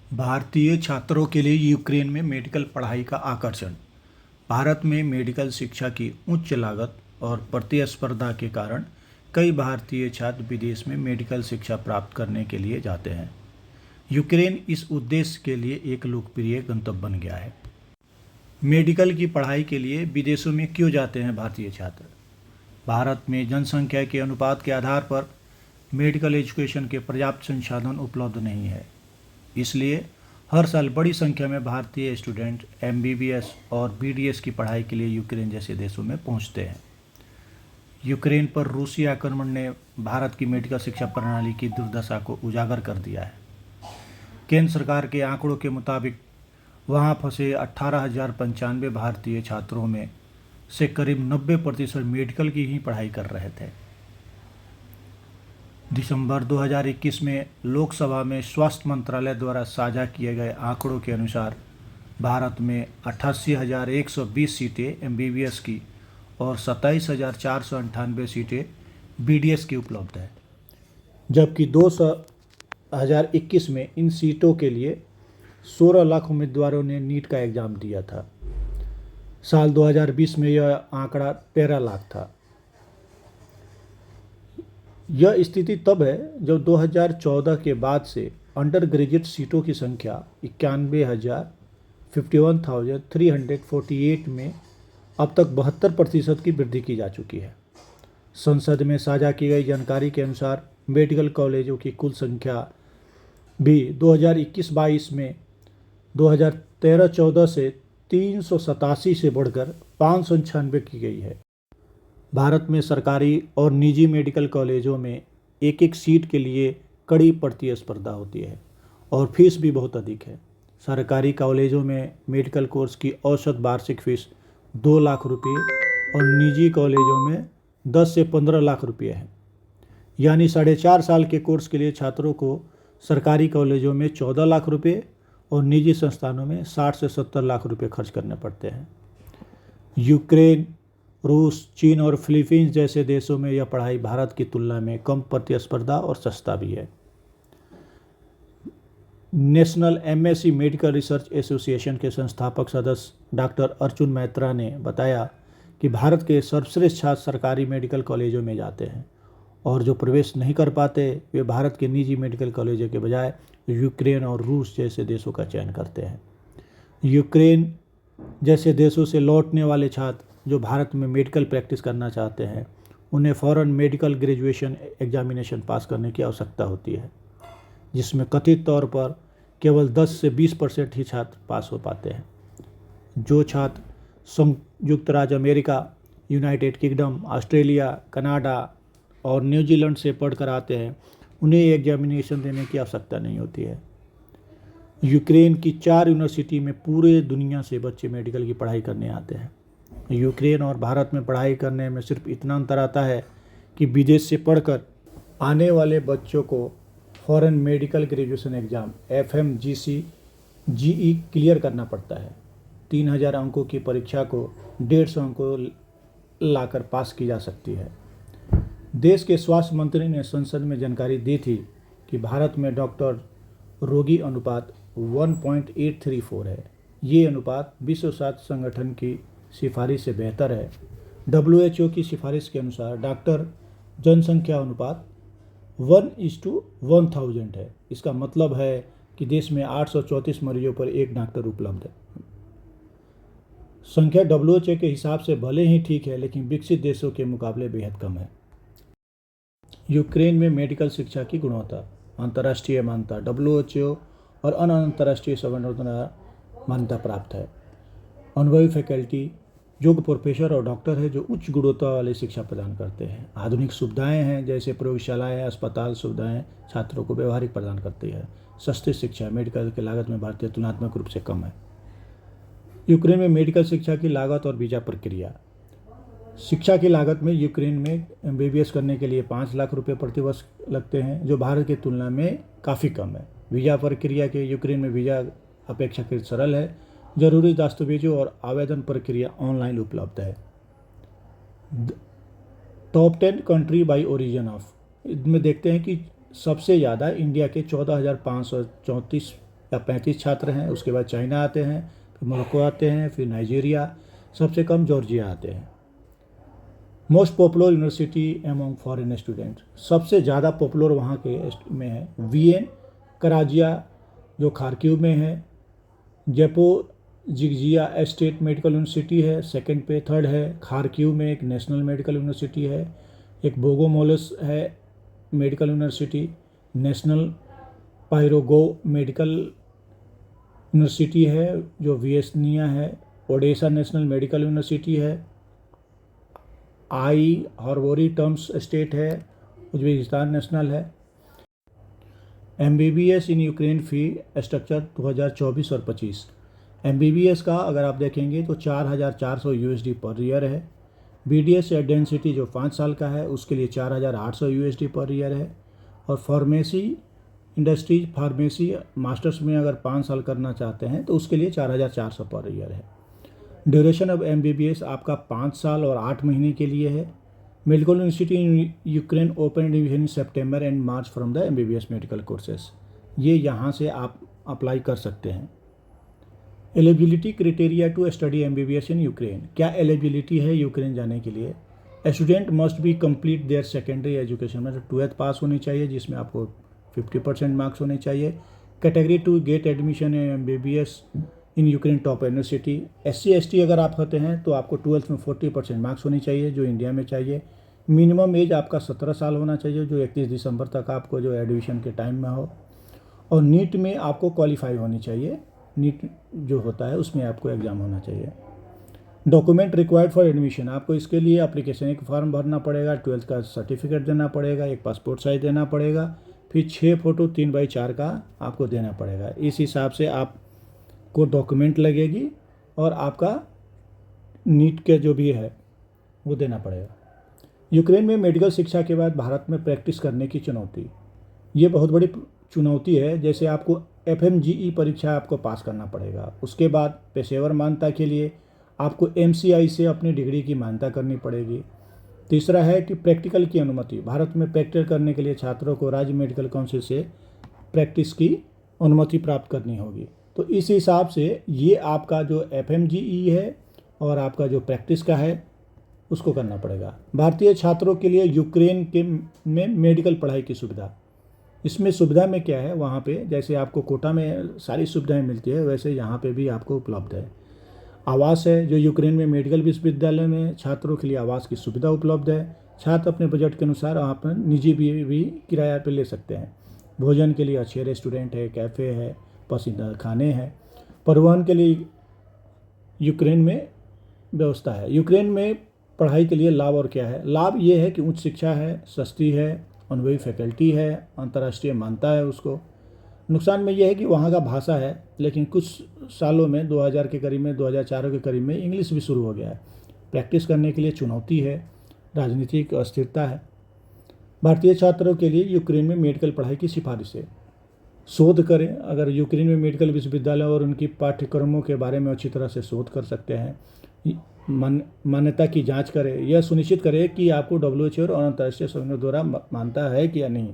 भारतीय छात्रों के लिए यूक्रेन में मेडिकल पढ़ाई का आकर्षण। भारत में मेडिकल शिक्षा की उच्च लागत और प्रतिस्पर्धा के कारण कई भारतीय छात्र विदेश में मेडिकल शिक्षा प्राप्त करने के लिए जाते हैं। यूक्रेन इस उद्देश्य के लिए एक लोकप्रिय गंतव्य बन गया है। मेडिकल की पढ़ाई के लिए विदेशों में क्यों जाते हैं भारतीय छात्र? भारत में जनसंख्या के अनुपात के आधार पर मेडिकल एजुकेशन के पर्याप्त संसाधन उपलब्ध नहीं है। इसलिए हर साल बड़ी संख्या में भारतीय स्टूडेंट एमबीबीएस और बीडीएस की पढ़ाई के लिए यूक्रेन जैसे देशों में पहुंचते हैं। यूक्रेन पर रूसी आक्रमण ने भारत की मेडिकल शिक्षा प्रणाली की दुर्दशा को उजागर कर दिया है। केंद्र सरकार के आंकड़ों के मुताबिक वहां फंसे 18,095 भारतीय छात्रों में से करीब 90% मेडिकल की ही पढ़ाई कर रहे थे। दिसंबर 2021 में लोकसभा में स्वास्थ्य मंत्रालय द्वारा साझा किए गए आंकड़ों के अनुसार भारत में 88,120 सीटें एमबीबीएस की और 27,498 सीटें बीडीएस की उपलब्ध है, जबकि 2021 में इन सीटों के लिए 16 लाख उम्मीदवारों ने नीट का एग्ज़ाम दिया था। साल 2020 में यह आंकड़ा 13 लाख था। यह स्थिति तब है जब 2014 के बाद से अंडर ग्रेजुएट सीटों की संख्या 51,348 में अब तक 72% की वृद्धि की जा चुकी है। संसद में साझा की गई जानकारी के अनुसार मेडिकल कॉलेजों की कुल संख्या भी 2021-22 में 2013-14 से 387 से बढ़कर 596 की गई है। भारत में सरकारी और निजी मेडिकल कॉलेजों में एक एक सीट के लिए कड़ी प्रतिस्पर्धा होती है और फीस भी बहुत अधिक है। सरकारी कॉलेजों में मेडिकल कोर्स की औसत वार्षिक फीस 2 लाख रुपये और निजी कॉलेजों में 10 से 15 लाख रुपये है। यानी 4.5 साल के कोर्स के लिए छात्रों को सरकारी कॉलेजों में 14 लाख रुपये और निजी संस्थानों में 60 से 70 लाख रुपये खर्च करने पड़ते हैं। यूक्रेन, रूस, चीन और फिलीपींस जैसे देशों में यह पढ़ाई भारत की तुलना में कम प्रतिस्पर्धा और सस्ता भी है। National MSc medical research association के संस्थापक सदस्य डॉक्टर अर्जुन मैत्रा ने बताया कि भारत के सर्वश्रेष्ठ छात्र सरकारी मेडिकल कॉलेजों में जाते हैं और जो प्रवेश नहीं कर पाते वे भारत के निजी मेडिकल कॉलेजों के बजाय यूक्रेन और रूस जैसे देशों का चयन करते हैं। यूक्रेन जैसे देशों से लौटने वाले छात्र जो भारत में मेडिकल प्रैक्टिस करना चाहते हैं उन्हें फ़ौरन मेडिकल ग्रेजुएशन एग्जामिनेशन पास करने की आवश्यकता होती है, जिसमें कथित तौर पर केवल 10 से 20% ही छात्र पास हो पाते हैं। जो छात्र संयुक्त राज्य America, United kingdom, Australia, Canada और न्यूजीलैंड से पढ़कर आते हैं उन्हें एग्जामिनेशन देने की आवश्यकता नहीं होती है। यूक्रेन की 4 यूनिवर्सिटी में पूरे दुनिया से बच्चे मेडिकल की पढ़ाई करने आते हैं। यूक्रेन और भारत में पढ़ाई करने में सिर्फ इतना अंतर आता है कि विदेश से पढ़कर आने वाले बच्चों को foreign medical graduation exam FMGC GE clear करना पड़ता है। 3000 अंकों की परीक्षा को 150 अंकों लाकर पास की जा सकती है। देश के स्वास्थ्य मंत्री ने संसद में जानकारी दी थी कि भारत में डॉक्टर रोगी अनुपात 1.834 है। ये अनुपात विश्व स्वास्थ्य संगठन की सिफारिश से बेहतर है। WHO की सिफारिश के अनुसार डॉक्टर जनसंख्या अनुपात 1:1000 है। इसका मतलब है कि देश में 834 मरीजों पर एक डॉक्टर उपलब्ध है। संख्या WHO के हिसाब से भले ही ठीक है, लेकिन विकसित देशों के मुकाबले बेहद कम है। यूक्रेन में मेडिकल शिक्षा की गुणवत्ता, अंतर्राष्ट्रीय मान्यता, WHO और अंतर्राष्ट्रीय संगठनों द्वारा मान्यता प्राप्त है। अनुभवी फैकल्टी, योग्य प्रोफेसर और डॉक्टर है जो उच्च गुणवत्ता वाली शिक्षा प्रदान करते हैं। आधुनिक सुविधाएं हैं जैसे प्रयोगशालाएं, अस्पताल सुविधाएं छात्रों को व्यवहारिक प्रदान करती है। सस्ती शिक्षा, मेडिकल की लागत में भारतीय तुलनात्मक रूप से कम है। यूक्रेन में मेडिकल शिक्षा की लागत और वीज़ा प्रक्रिया। शिक्षा की लागत में यूक्रेन में MBBS करने के लिए 5 लाख रुपये प्रतिवर्ष लगते हैं, जो भारत की तुलना में काफ़ी कम है। वीज़ा प्रक्रिया के यूक्रेन में वीज़ा अपेक्षाकृत सरल है। जरूरी दस्तावेजों और आवेदन प्रक्रिया ऑनलाइन उपलब्ध है। Top 10 country bye origin of, इसमें देखते हैं कि सबसे ज़्यादा इंडिया के 14,534 का 35 छात्र हैं। उसके बाद चाइना आते हैं, फिर मोरक्को आते हैं, फिर नाइजीरिया, सबसे कम जॉर्जिया आते हैं। Most popular university among foreign student, सबसे ज़्यादा पॉपुलर वहाँ के में है वीएन कराजिया जो खारकीव में है। जपोजिजिया स्टेट मेडिकल यूनिवर्सिटी है, सेकंड पे। थर्ड है खारकीव में एक नेशनल मेडिकल यूनिवर्सिटी है। एक बोगोमोलस है medical university. National Pirogov medical university है जो वियस्निया है। ओडेसा नेशनल मेडिकल यूनिवर्सिटी है। आई हॉर्बोरी टर्म्स स्टेट है, उज्बेकिस्तान नेशनल है। MBBS in Ukraine fee structure 2024 और 25। MBBS का अगर आप देखेंगे तो 4,400 USD पर ईयर है। BDS या डेंसिटी जो 5 साल का है उसके लिए 4,800 USD पर ईयर है। और फार्मेसी इंडस्ट्रीज फार्मेसी मास्टर्स में अगर 5 साल करना चाहते हैं तो उसके लिए 4,400 पर ईयर है। ड्यूरेशन ऑफ MBBS आपका 5 साल और 8 महीने के लिए है। Medical university in Ukraine open in September and March from the MBBS medical courses. ये यहाँ से आप अप्लाई कर सकते हैं। Eligibility criteria to study MBBS in Ukraine, क्या एलिजिबिलिटी है यूक्रेन जाने के लिए? Student must be complete their secondary education, मतलब 12th पास होनी चाहिए जिसमें आपको 50% मार्क्स होने चाहिए। Category to get admission in MBBS in Ukraine top university. SC/ST अगर आप होते हैं तो आपको 12th में 40% मार्क्स होनी चाहिए जो इंडिया में चाहिए। मिनिमम एज आपका 17 साल होना चाहिए जो 31 दिसंबर तक आपको जो एडमिशन के टाइम में हो। और नीट में आपको क्वालिफाई होनी चाहिए, नीट जो होता है उसमें आपको एग्ज़ाम होना चाहिए। डॉक्यूमेंट रिक्वायर्ड फॉर एडमिशन, आपको इसके लिए एप्लीकेशन एक फॉर्म भरना पड़ेगा, 12th का सर्टिफिकेट देना पड़ेगा, एक पासपोर्ट साइज देना पड़ेगा, फिर 6 फोटो 3x4 का आपको देना पड़ेगा। इस हिसाब से आपको डॉक्यूमेंट लगेगी और आपका नीट के जो भी है वो देना पड़ेगा। यूक्रेन में मेडिकल शिक्षा के बाद भारत में प्रैक्टिस करने की चुनौती, ये बहुत बड़ी चुनौती है। जैसे आपको FMGE परीक्षा आपको पास करना पड़ेगा, उसके बाद पेशेवर मान्यता के लिए आपको MCI से अपनी डिग्री की मान्यता करनी पड़ेगी। तीसरा है कि प्रैक्टिकल की अनुमति, भारत में प्रैक्टिकल करने के लिए छात्रों को राज्य मेडिकल काउंसिल से प्रैक्टिस की अनुमति प्राप्त करनी होगी। तो इस हिसाब से ये आपका जो FMGE है और आपका जो प्रैक्टिस का है उसको करना पड़ेगा। भारतीय छात्रों के लिए यूक्रेन के में मेडिकल पढ़ाई की सुविधा, इसमें सुविधा में क्या है, वहाँ पे जैसे आपको कोटा में सारी सुविधाएं मिलती है वैसे यहाँ पे भी आपको उपलब्ध है। आवास है, जो यूक्रेन में मेडिकल विश्वविद्यालय में छात्रों के लिए आवास की सुविधा उपलब्ध है। छात्र अपने बजट के अनुसार आप निजी भी किराया पे ले सकते हैं। भोजन के लिए अच्छे रेस्टोरेंट है, कैफ़े है, पसंदीदा खाने हैं। परिवहन के लिए यूक्रेन में व्यवस्था है। यूक्रेन में पढ़ाई के लिए लाभ और क्या है? लाभ ये है कि उच्च शिक्षा है, सस्ती है, अनुभवी फैकल्टी है, अंतर्राष्ट्रीय मान्यता है उसको। नुकसान में यह है कि वहाँ का भाषा है, लेकिन कुछ सालों में 2000 के करीब में 2004 के करीब में इंग्लिश भी शुरू हो गया है। प्रैक्टिस करने के लिए चुनौती है, राजनीतिक अस्थिरता है। भारतीय छात्रों के लिए यूक्रेन में मेडिकल पढ़ाई की सिफारिश है। शोध करें, अगर यूक्रेन में मेडिकल विश्वविद्यालय और उनकी पाठ्यक्रमों के बारे में अच्छी तरह से शोध कर सकते हैं। मान्यता की जांच करें, यह सुनिश्चित करें कि आपको WHO और अंतर्राष्ट्रीय संगठनों द्वारा मान्यता है कि या नहीं।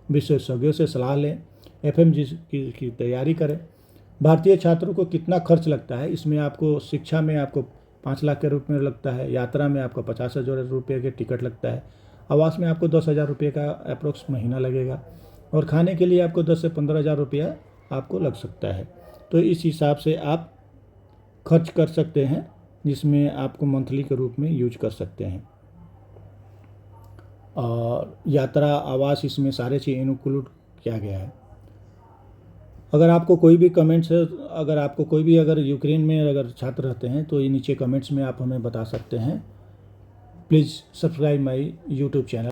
विशेषज्ञों से सलाह लें, FMGE की तैयारी करें। भारतीय छात्रों को कितना खर्च लगता है? इसमें आपको शिक्षा में आपको 5 लाख के रूप में लगता है, यात्रा में आपको 50,000 रुपये के टिकट लगता है, आवास में आपको 10,000 रुपये का अप्रोक्स महीना लगेगा, और खाने के लिए आपको 10 से 15,000 रुपया आपको लग सकता है। तो इस हिसाब से आप खर्च कर सकते हैं, जिसमें आपको मंथली के रूप में यूज कर सकते हैं। और यात्रा, आवास, इसमें सारे चीज़ इंक्लूड किया गया है। अगर आपको कोई भी कमेंट्स है, अगर आपको कोई भी अगर यूक्रेन में अगर छात्र रहते हैं तो ये नीचे कमेंट्स में आप हमें बता सकते हैं। Please subscribe my YouTube channel.